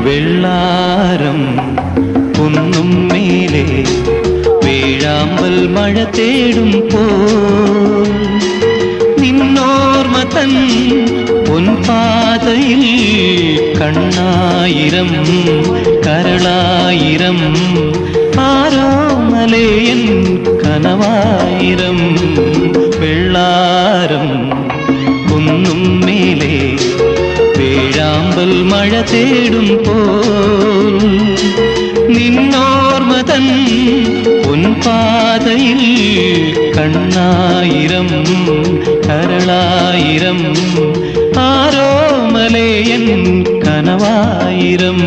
വെള്ളാരം കുന്നും മേലെ വേഴാമ്പൽ മഴ തേടും പോൽ നിന്നോർമ്മ തൻ പൊൻപാതയിൽ കണ്ണായിരം കരളായിരം ആരോ മലയൻ കനവായിരം വെള്ളാരം കുന്നും മേലെ വേഴാമ്പൽ മഴ തേടും പോൽ നിന്നോർമ്മ തൻ പൊൻപാതയിൽ കണ്ണായിരം കരളായിരം ആരോ മലയൻ കനവായിരം